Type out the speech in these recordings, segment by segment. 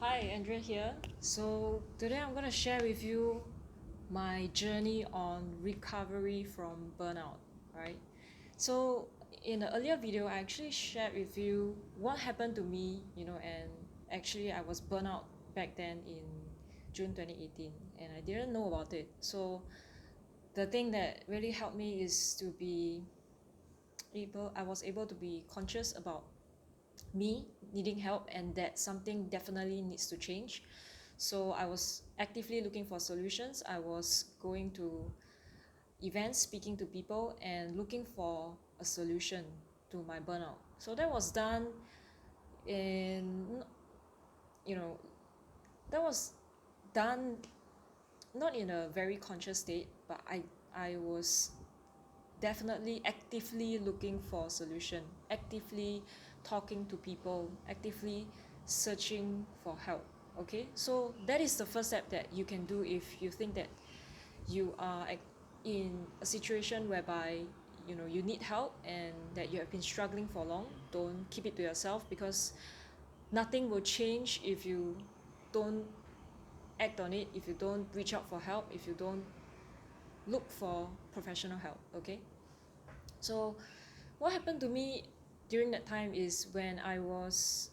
Hi, Andrea here. So today I'm going to share with you my journey on recovery from burnout, right? So in the earlier video, I actually shared with you what happened to me, and actually I was burnout back then in June 2018 and I didn't know about it. So the thing that really helped me is I was able to be conscious about me needing help and that something definitely needs to change. So I was actively looking for solutions. I was going to events, speaking to people, and looking for a solution to my burnout. So that was done in, you know, that was done not in a very conscious state, but I was definitely actively looking for a solution, actively talking to people, actively searching for help. Okay, so that is the first step that you can do if you think that you are in a situation whereby you need help and that you have been struggling for long. Don't keep it to yourself, because nothing will change if you don't act on it, if you don't reach out for help, if you don't look for professional help. Okay, so what happened to me during that time is when I was,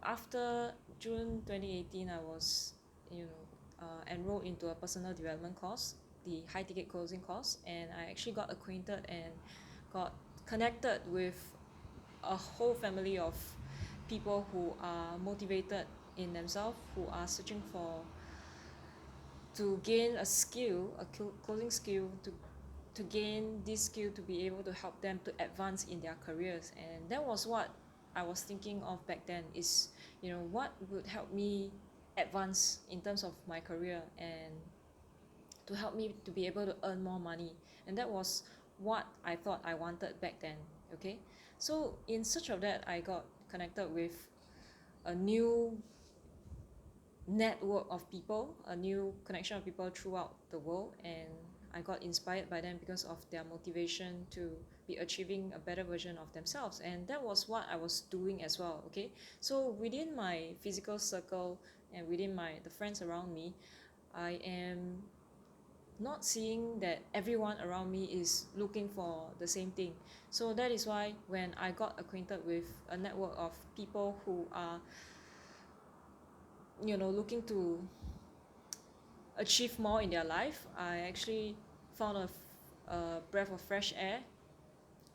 after June 2018, I was, enrolled into a personal development course, the high ticket closing course, and I actually got acquainted and got connected with a whole family of people who are motivated in themselves, who are searching for to gain a skill, a closing skill, to gain this skill to be able to help them to advance in their careers. And that was what I was thinking of back then, is what would help me advance in terms of my career and to help me to be able to earn more money. And that was what I thought I wanted back then. Okay, so in search of that, I got connected with a new network of people, a new connection of people throughout the world, and I got inspired by them because of their motivation to be achieving a better version of themselves. And that was what I was doing as well. Okay, so within my physical circle and within the friends around me, I am not seeing that everyone around me is looking for the same thing. So that is why when I got acquainted with a network of people who are looking to achieve more in their life, I actually found a breath of fresh air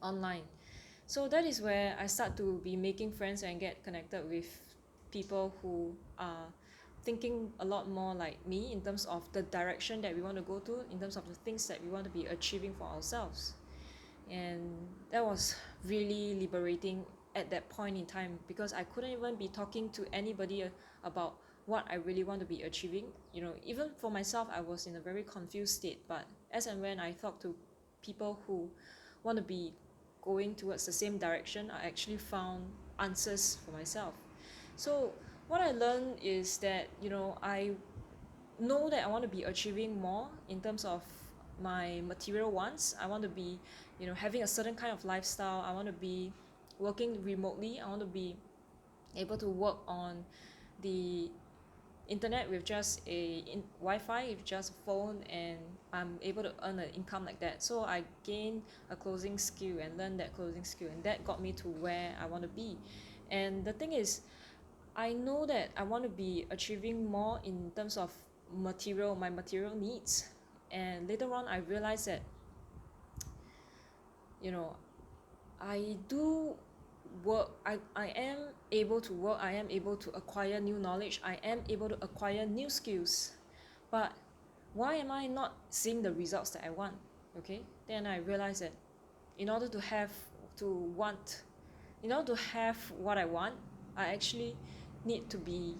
online. So that is where I start to be making friends and get connected with people who are thinking a lot more like me in terms of the direction that we want to go to, in terms of the things that we want to be achieving for ourselves. And that was really liberating at that point in time, because I couldn't even be talking to anybody about what I really want to be achieving. Even for myself, I was in a very confused state. But as and when I talk to people who want to be going towards the same direction, I actually found answers for myself. So what I learned is that I know that I want to be achieving more in terms of my material wants. I want to be, having a certain kind of lifestyle. I want to be working remotely. I want to be able to work on the internet with just Wi-Fi, with just a phone, and I'm able to earn an income like that. So I gained a closing skill and learned that closing skill, and that got me to where I want to be. And the thing is, I know that I want to be achieving more in terms of my material needs. And later on, I realized that, you know, I do work, I am able to work, I am able to acquire new knowledge, I am able to acquire new skills. But why am I not seeing the results that I want? Okay, then I realized that in order to have to want in order to have what I want, I actually need to be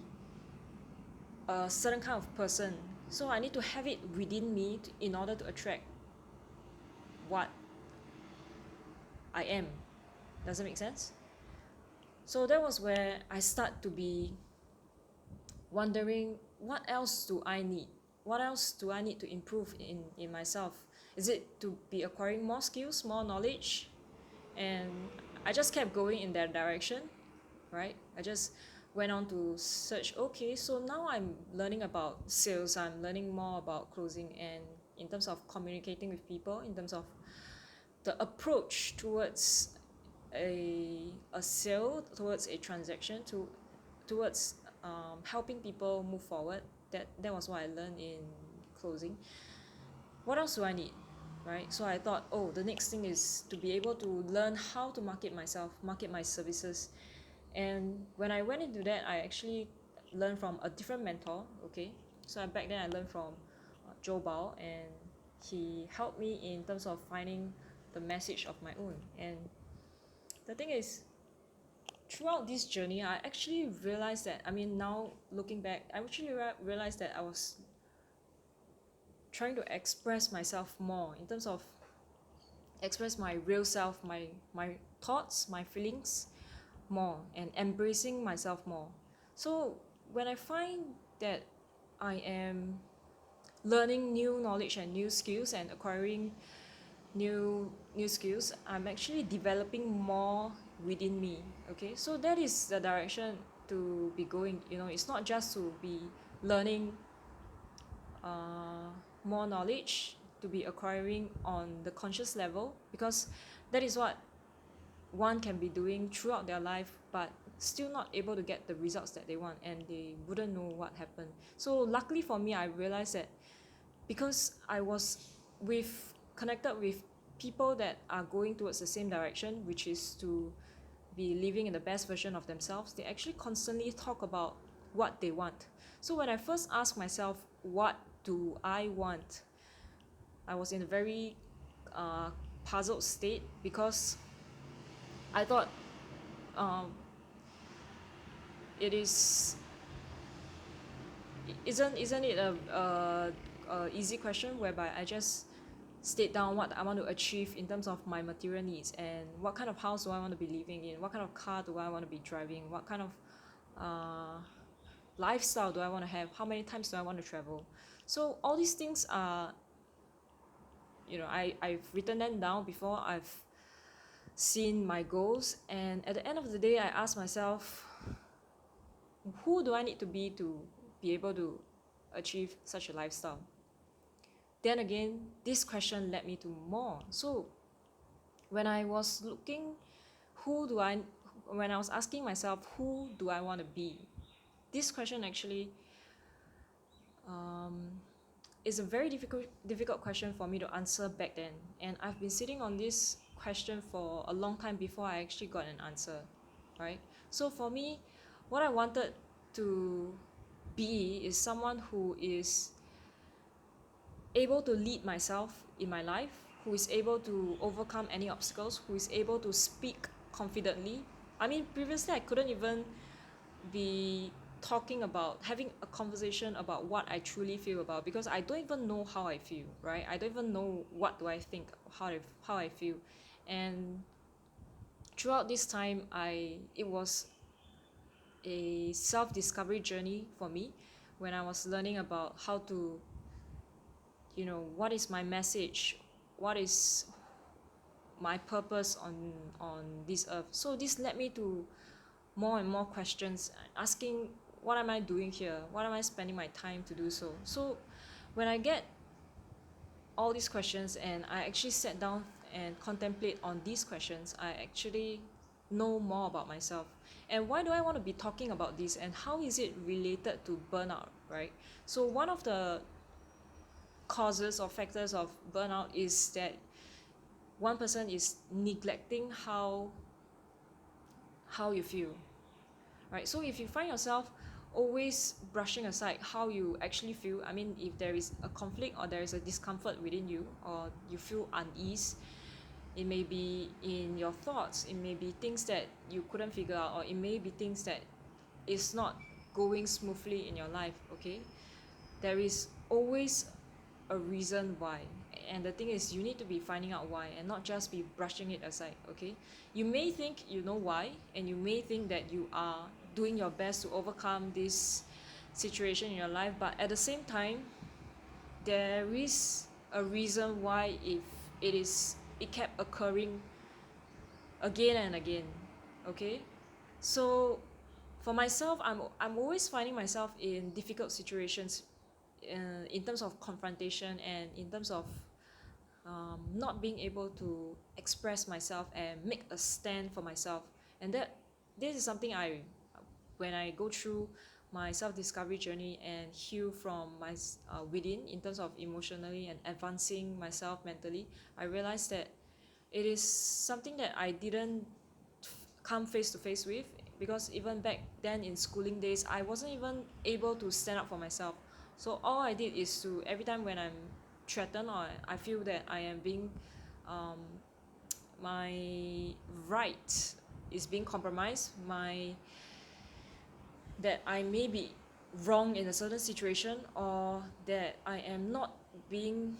a certain kind of person. So I need to have it within me in order to attract what I am. Does it make sense? So that was where I start to be wondering, what else do I need? What else do I need to improve in myself? Is it to be acquiring more skills, more knowledge? And I just kept going in that direction, right? I just went on to search, okay, so now I'm learning about sales, I'm learning more about closing, and in terms of communicating with people, in terms of the approach towards a sale, towards a transaction, towards helping people move forward. That was what I learned in closing. What else do I need, right? So I thought, oh, the next thing is to be able to learn how to market myself, market my services. And when I went into that, I actually learned from a different mentor. Okay, so back then I learned from Joe Bao, and he helped me in terms of finding the message of my own. And the thing is, throughout this journey, I actually realized that, I mean, now looking back, I actually realized that I was trying to express myself more, in terms of express my real self, my thoughts, my feelings more, and embracing myself more. So when I find that I am learning new knowledge and new skills and acquiring new skills, I'm actually developing more within me. Okay, so that is the direction to be going. It's not just to be learning uh, more knowledge, to be acquiring on the conscious level, because that is what one can be doing throughout their life, but still not able to get the results that they want, and they wouldn't know what happened. So luckily for me, I realized that because I was connected with people that are going towards the same direction, which is to be living in the best version of themselves, they actually constantly talk about what they want. So when I first asked myself, what do I want, I was in a very puzzled state, because I thought um, it is isn't it a easy question whereby I just state down what I want to achieve in terms of my material needs, and what kind of house do I want to be living in, what kind of car do I want to be driving, what kind of uh, lifestyle do I want to have, how many times do I want to travel. So all these things are, I've written them down before, I've seen my goals, and at the end of the day I ask myself, who do I need to be able to achieve such a lifestyle? Then again, this question led me to more. So when I was looking, who do I when I was asking myself, who do I want to be, this question actually um, is a very difficult question for me to answer back then, and I've been sitting on this question for a long time before I actually got an answer, right? So for me, what I wanted to be is someone who is able to lead myself in my life, who is able to overcome any obstacles, who is able to speak confidently. I mean, previously I couldn't even be talking about having a conversation about what I truly feel about, because I don't even know how I feel, right? I don't even know what do I think, how I feel. And throughout this time, it was a self-discovery journey for me, when I was learning about how to, what is my message, what is my purpose on this earth. So this led me to more and more questions, asking, what am I doing here, what am I spending my time to do? So when I get all these questions and I actually sat down and contemplate on these questions, I actually know more about myself. And why do I want to be talking about this, and how is it related to burnout, right? So one of the causes or factors of burnout is that one person is neglecting how you feel, right? So if you find yourself always brushing aside how you actually feel, I mean, if there is a conflict or there is a discomfort within you, or you feel unease, it may be in your thoughts, it may be things that you couldn't figure out, or it may be things that is not going smoothly in your life. Okay, there is always a reason why, and the thing is, you need to be finding out why and not just be brushing it aside. Okay, you may think you know why, and you may think that you are doing your best to overcome this situation in your life, but at the same time, there is a reason why, if it kept occurring again and again. Okay, so For myself, I'm always finding myself in difficult situations, in terms of confrontation and in terms of not being able to express myself and make a stand for myself. And this is something when I go through my self-discovery journey and heal from my within, in terms of emotionally and advancing myself mentally, I realized that it is something that I didn't come face to face with, because even back then in schooling days, I wasn't even able to stand up for myself. So all I did is to, every time when I'm threatened or I feel that I am being um, my right is being compromised, that I may be wrong in a certain situation, or that I am not being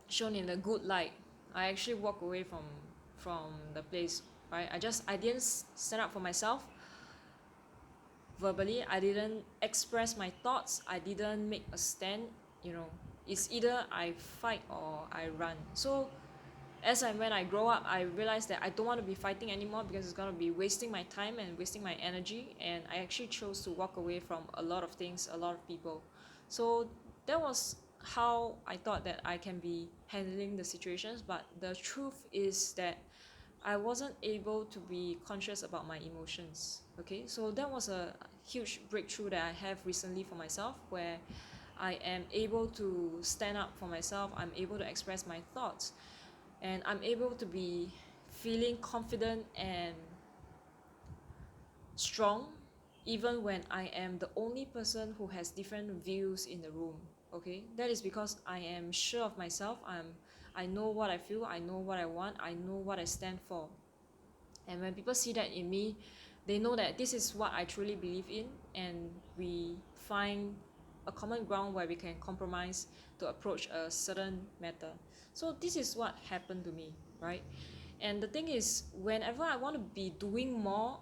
shown in a good light, I actually walk away from the place, right? I didn't stand up for myself verbally. I didn't express my thoughts. I didn't make a stand. You know, it's either I fight or I run. So when I grow up, I realized that I don't want to be fighting anymore, because it's going to be wasting my time and wasting my energy. And I actually chose to walk away from a lot of things, a lot of people. So that was how I thought that I can be handling the situations. But the truth is that I wasn't able to be conscious about my emotions. Okay, so that was a huge breakthrough that I have recently for myself, where I am able to stand up for myself. I'm able to express my thoughts, and I'm able to be feeling confident and strong, even when I am the only person who has different views in the room. Okay, that is because I am sure of myself. I know what I feel, I know what I want, I know what I stand for. And when people see that in me, they know that this is what I truly believe in, and we find a common ground where we can compromise to approach a certain matter. So this is what happened to me, right? And the thing is, whenever I want to be doing more,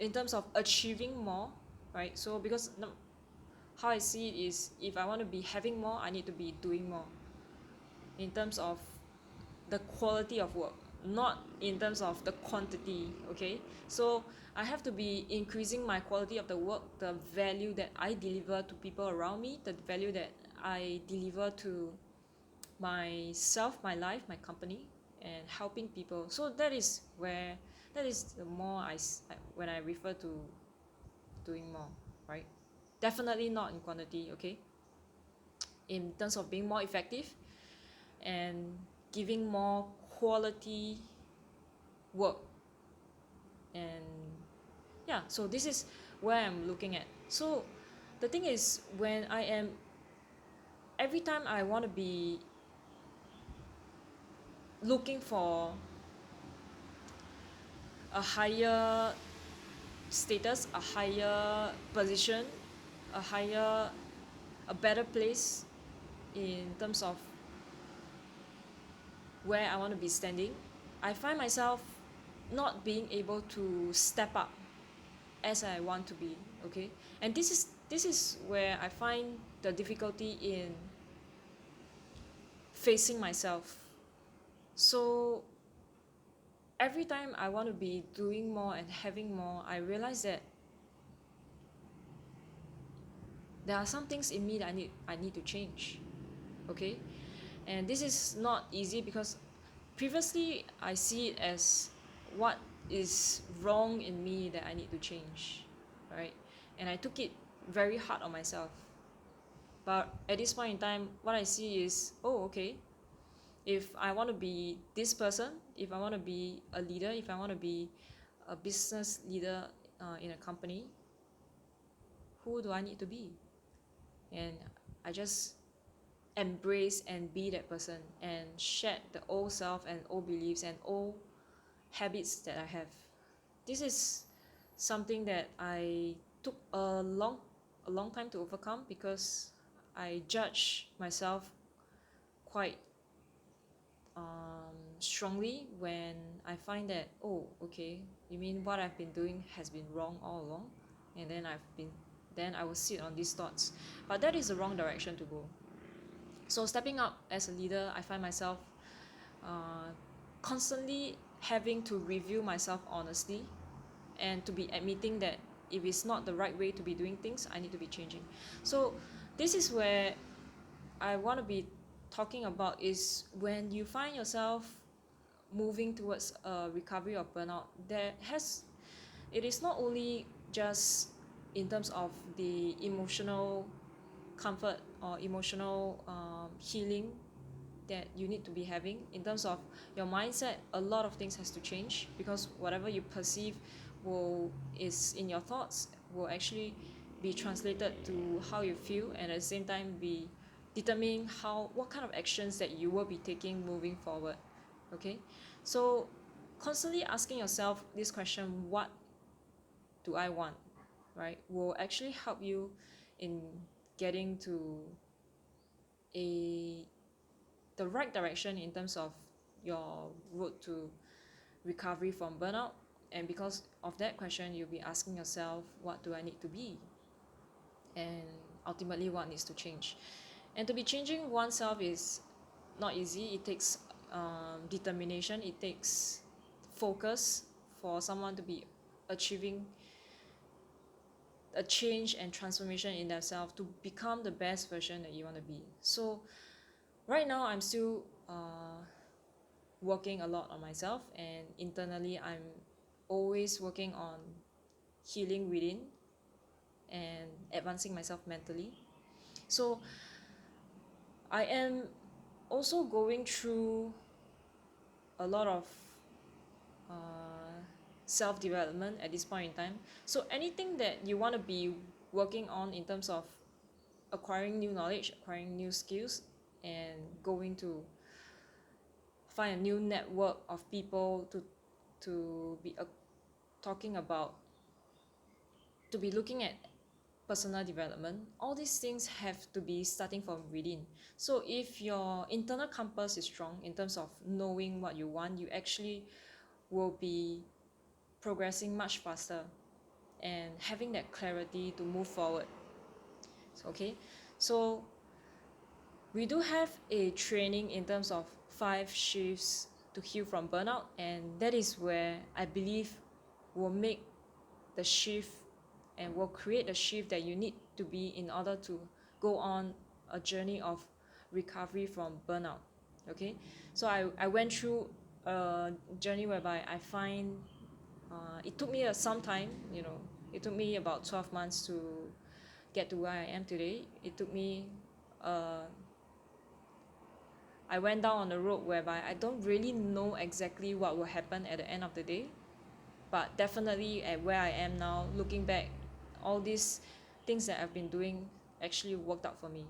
in terms of achieving more, right? So because how I see it is, if I want to be having more, I need to be doing more in terms of the quality of work, not in terms of the quantity. Okay, so I have to be increasing my quality of the work, the value that I deliver to people around me, the value that I deliver to myself, my life, my company, and helping people. So that is the more when I refer to doing more, right? Definitely not in quantity. Okay, in terms of being more effective and giving more quality work. And yeah, so this is where I'm looking at. So the thing is, when I am every time I want to be looking for a higher status, a higher position, a better place in terms of where I want to be standing, I find myself not being able to step up as I want to be. Okay, and this is where I find the difficulty in facing myself. So every time I want to be doing more and having more, I realize that there are some things in me that I need to change. Okay, and this is not easy, because previously I see it as what is wrong in me that I need to change, right? And I took it very hard on myself. But at this point in time, what I see is, oh, okay, if I want to be this person, if I want to be a leader, if I want to be a business leader in a company, who do I need to be? And I just embrace and be that person and shed the old self and old beliefs and old habits that I have. This is something that I took a long time to overcome, because I judge myself quite strongly when I find that, oh, okay, you mean what I've been doing has been wrong all along, and then I will sit on these thoughts. But that is the wrong direction to go. So stepping up as a leader, I find myself constantly having to review myself honestly, and to be admitting that if it's not the right way to be doing things, I need to be changing. So this is where I want to be talking about, is when you find yourself moving towards a recovery of burnout, it is not only just in terms of the emotional comfort or emotional healing that you need to be having. In terms of your mindset, a lot of things has to change, because whatever you perceive is in your thoughts will actually be translated to how you feel, and at the same time be determining what kind of actions that you will be taking moving forward. Okay, so constantly asking yourself this question, what do I want, right, will actually help you in getting to a the right direction in terms of your road to recovery from burnout. And because of that question, you'll be asking yourself, what do I need to be, and ultimately what needs to change. And to be changing oneself is not easy. It takes determination, it takes focus for someone to be achieving a change and transformation in themselves to become the best version that you want to be. So right now I'm still working a lot on myself, and internally I'm always working on healing within and advancing myself mentally. So I am also going through a lot of uh, self-development at this point in time. So anything that you want to be working on in terms of acquiring new knowledge, acquiring new skills, and going to find a new network of people to be talking about, to be looking at personal development, all these things have to be starting from within. So if your internal compass is strong in terms of knowing what you want, you actually will be progressing much faster and having that clarity to move forward. Okay, so we do have a training in terms of 5 shifts to heal from burnout, and that is where I believe will make the shift and will create the shift that you need to be in order to go on a journey of recovery from burnout. Okay, so I went through a journey whereby I find it took me some time, it took me about 12 months to get to where I am today. It took me I went down on the road whereby I don't really know exactly what will happen at the end of the day, but definitely at where I am now, looking back, all these things that I've been doing actually worked out for me.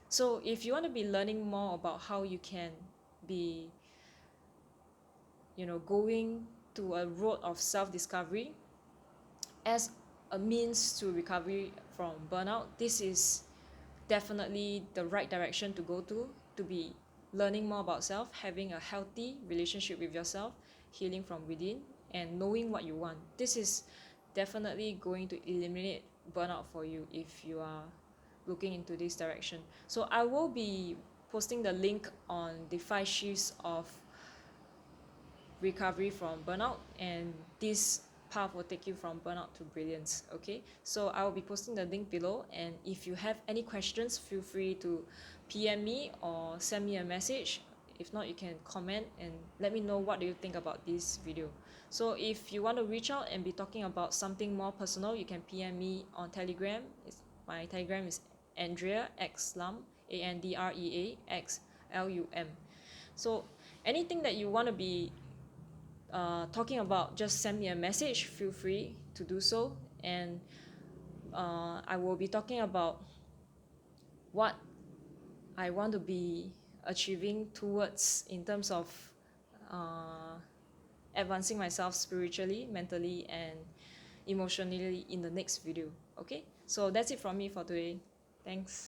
So if you want to be learning more about how you can be, going to a road of self-discovery as a means to recovery from burnout, this is definitely the right direction to go to be learning more about self, having a healthy relationship with yourself, healing from within, and knowing what you want. This is definitely going to eliminate burnout for you if you are looking into this direction. So I will be posting the link on the 5 shifts of recovery from burnout, and this path will take you from burnout to brilliance. Okay, so I will be posting the link below, and if you have any questions, feel free to PM me or send me a message. If not, you can comment and let me know what do you think about this video. So if you want to reach out and be talking about something more personal, you can PM me on Telegram. My Telegram is Andrea X Lum, AndreaXLum. So anything that you want to be talking about, just send me a message, feel free to do so. And I will be talking about what I want to be achieving towards in terms of advancing myself spiritually, mentally, and emotionally in the next video. Okay, so that's it from me for today. Thanks.